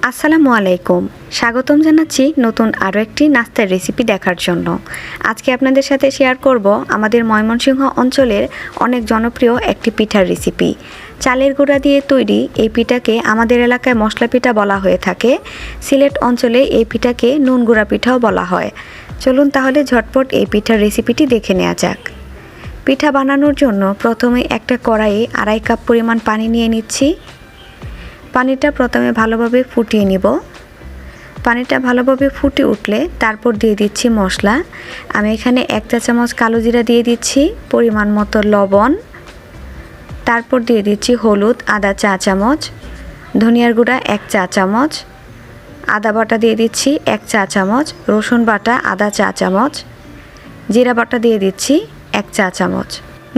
আসসালামু আলাইকুম। স্বাগতম জানাচ্ছি নতুন আরও একটি নাস্তার রেসিপি দেখার জন্য। আজকে আপনাদের সাথে শেয়ার করব আমাদের ময়মনসিংহ অঞ্চলের অনেক জনপ্রিয় একটি পিঠার রেসিপি। চালের গুঁড়া দিয়ে তৈরি এই পিঠাকে আমাদের এলাকায় মশলা পিঠা বলা হয়ে থাকে। সিলেট অঞ্চলে এই পিঠাকে নুন গুঁড়া পিঠাও বলা হয়। চলুন তাহলে ঝটপট এই পিঠার রেসিপিটি দেখে নেওয়া যাক। পিঠা বানানোর জন্য প্রথমে একটা কড়াইয়ে 2.5 কাপ পরিমাণ পানি নিয়ে নিচ্ছি। পানিটা প্রথমে ভালোভাবে ফুটিয়ে নিব। পানিটা ভালোভাবে ফুটে উঠলে তারপর দিয়ে দিচ্ছি মশলা। আমি এখানে 1 চা চামচ কালো জিরা দিয়ে দিচ্ছি, পরিমাণ মতো লবণ, তারপর দিয়ে দিচ্ছি হলুদ আধা চা চামচ, ধনিয়ার গুঁড়া 1 চা চামচ, আদা বাটা দিয়ে দিচ্ছি 1 চা চামচ, রসুন বাটা আধা চা চামচ, জিরা বাটা দিয়ে দিচ্ছি 1 চা চামচ।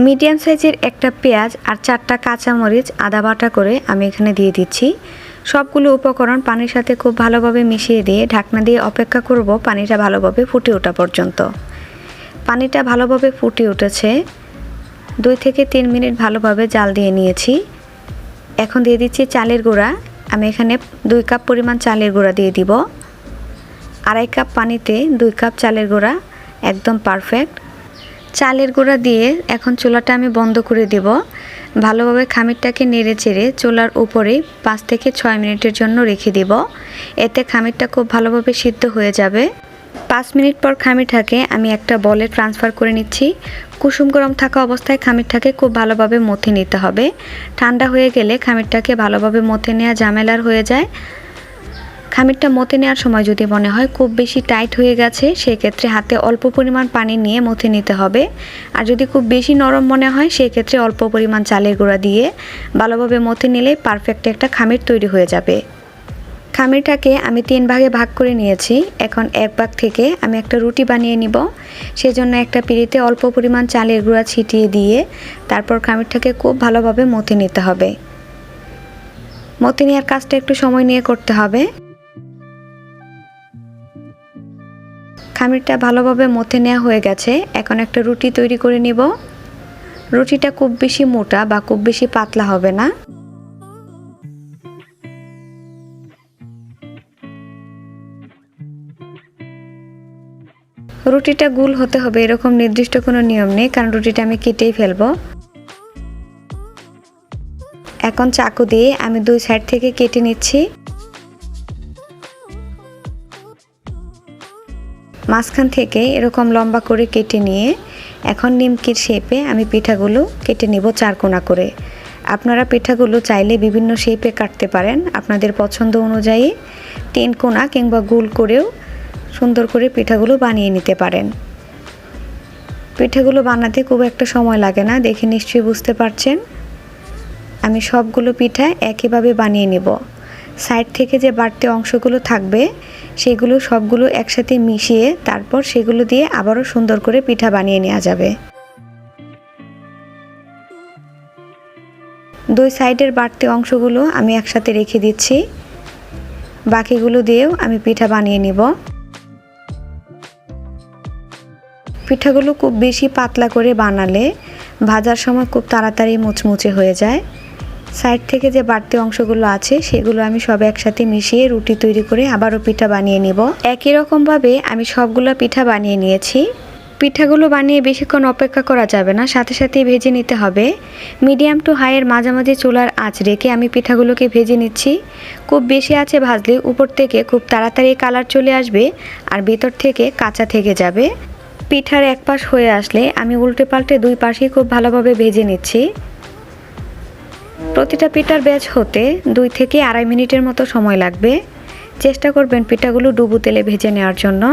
মিডিয়াম সাইজের একটা পেঁয়াজ আর 4টা কাঁচামরিচ আদা বাটা করে আমি এখানে দিয়ে দিচ্ছি। সবগুলো উপকরণ পানির সাথে খুব ভালোভাবে মিশিয়ে দিয়ে ঢাকনা দিয়ে অপেক্ষা করব পানিটা ভালোভাবে ফুটে ওঠা পর্যন্ত। পানিটা ভালোভাবে ফুটে উঠেছে। 2 থেকে 3 মিনিট ভালোভাবে জাল দিয়ে নিয়েছি। এখন দিয়ে দিচ্ছি চালের গুঁড়া। আমি এখানে 2 কাপ পরিমাণ চালের গুঁড়া দিয়ে দিব। 2.5 কাপ পানিতে 2 কাপ চালের গুঁড়া, একদম পারফেক্ট। চালের গুঁড়া দিয়ে এখন চুলাটা আমি বন্ধ করে দেব। ভালোভাবে খামিরটাকে নেড়ে চেড়ে চুলার উপরে 5 থেকে 6 মিনিটের জন্য রেখে দেব। এতে খামিরটা খুব ভালোভাবে সিদ্ধ হয়ে যাবে। 5 মিনিট পর খামিরটাকে আমি একটা বলে ট্রান্সফার করে নিচ্ছি। কুসুম গরম থাকা অবস্থায় খামিরটাকে খুব ভালোভাবে মথে নিতে হবে। ঠান্ডা হয়ে গেলে খামিরটাকে ভালোভাবে মথে নেওয়া ঝামেলার হয়ে যায়। খামিরটা মথে নেওয়ার সময় যদি মনে হয় খুব বেশি টাইট হয়ে গেছে, সেই ক্ষেত্রে হাতে অল্প পরিমাণ পানি নিয়ে মথে নিতে হবে। আর যদি খুব বেশি নরম মনে হয়, সেই ক্ষেত্রে অল্প পরিমাণ চালের গুঁড়া দিয়ে ভালোভাবে মথে নিলে পারফেক্ট একটা খামির তৈরি হয়ে যাবে। খামিরটাকে আমি 3 ভাগে ভাগ করে নিয়েছি। এখন 1 ভাগ থেকে আমি একটা রুটি বানিয়ে নিব। সেজন্য একটা পিঁড়িতে অল্প পরিমাণ চালের গুঁড়া ছিটিয়ে দিয়ে তারপর খামিরটাকে খুব ভালোভাবে মথে নিতে হবে। মথে নেওয়ার কাজটা একটু সময় নিয়ে করতে হবে। খামিরটা ভালোভাবে মথে নেওয়া হয়ে গেছে। এখন একটা রুটি তৈরি করে নিব। রুটিটা খুব বেশি মোটা বা খুব বেশি পাতলা হবে না। রুটিটা গোল হতে হবে এরকম নির্দিষ্ট কোনো নিয়ম নেই, কারণ রুটিটা আমি কেটেই ফেলবো। এখন চাকু দিয়ে আমি 2 সাইড থেকে কেটে নিচ্ছি। মাঝখান থেকে এরকম লম্বা করে কেটে নিয়ে এখন নিমকির শেপে আমি পিঠাগুলো কেটে নিব 4 কোণা করে। আপনারা পিঠাগুলো চাইলে বিভিন্ন শেপে কাটতে পারেন, আপনাদের পছন্দ অনুযায়ী 3 কোণা কিংবা গোল করেও সুন্দর করে পিঠাগুলো বানিয়ে নিতে পারেন। পিঠাগুলো বানাতে খুব একটা সময় লাগে না, দেখে নিশ্চয়ই বুঝতে পারছেন। আমি সবগুলো পিঠা একইভাবে বানিয়ে নেব। সাইড থেকে যে বাড়তি অংশগুলো থাকবে সেগুলো সবগুলো একসাথে মিশিয়ে তারপর সেগুলো দিয়ে আবারও সুন্দর করে পিঠা বানিয়ে নেওয়া যাবে। 2 সাইডের বাড়তি অংশগুলো আমি একসাথে রেখে দিচ্ছি। বাকিগুলো দিয়েও আমি পিঠা বানিয়ে নিব। পিঠাগুলো খুব বেশি পাতলা করে বানালে ভাজার সময় খুব তাড়াতাড়ি মুচমুচে হয়ে যায়। সাইড থেকে যে বাড়তি অংশগুলো আছে সেগুলো আমি সব একসাথে মিশিয়ে রুটি তৈরি করে আবারও পিঠা বানিয়ে নিব। একই রকমভাবে আমি সবগুলো পিঠা বানিয়ে নিয়েছি। পিঠাগুলো বানিয়ে বেশিক্ষণ অপেক্ষা করা যাবে না, সাথে সাথেই ভেজে নিতে হবে। মিডিয়াম টু হাইয়ের মাঝামাঝি চুলার আঁচ রেখে আমি পিঠাগুলোকে ভেজে নিচ্ছি। খুব বেশি আঁচে ভাজলে উপর থেকে খুব তাড়াতাড়ি কালার চলে আসবে আর ভিতর থেকে কাঁচা থেকে যাবে। পিঠার এক পাশ হয়ে আসলে আমি উল্টে পাল্টে 2 পাশেই খুব ভালোভাবে ভেজে নিচ্ছি। প্রতিটা পিঠার ব্যাচ হতে 2 থেকে 2.5 মিনিটের মতো সময় লাগবে। চেষ্টা করবেন পিঠাগুলো ডুবো তেলে ভেজে নেওয়ার জন্য।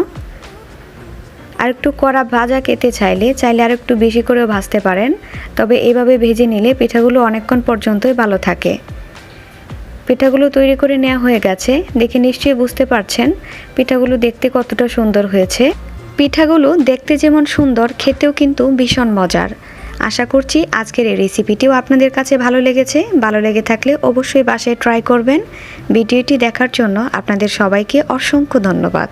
আর একটু কড়া ভাজা খেতে চাইলে আর একটু বেশি করেও ভাজতে পারেন, তবে এইভাবে ভেজে নিলে পিঠাগুলো অনেকক্ষণ পর্যন্তই ভালো থাকে। পিঠাগুলো তৈরি করে নেওয়া হয়ে গেছে, দেখে নিশ্চয়ই বুঝতে পারছেন পিঠাগুলো দেখতে কতটা সুন্দর হয়েছে। পিঠাগুলো দেখতে যেমন সুন্দর, খেতেও কিন্তু ভীষণ মজার। আশা করছি আজকের এই রেসিপিটিও আপনাদের কাছে ভালো লেগেছে। ভালো লেগে থাকলে অবশ্যই বাসায় ট্রাই করবেন। ভিডিওটি দেখার জন্য আপনাদের সবাইকে অসংখ্য ধন্যবাদ।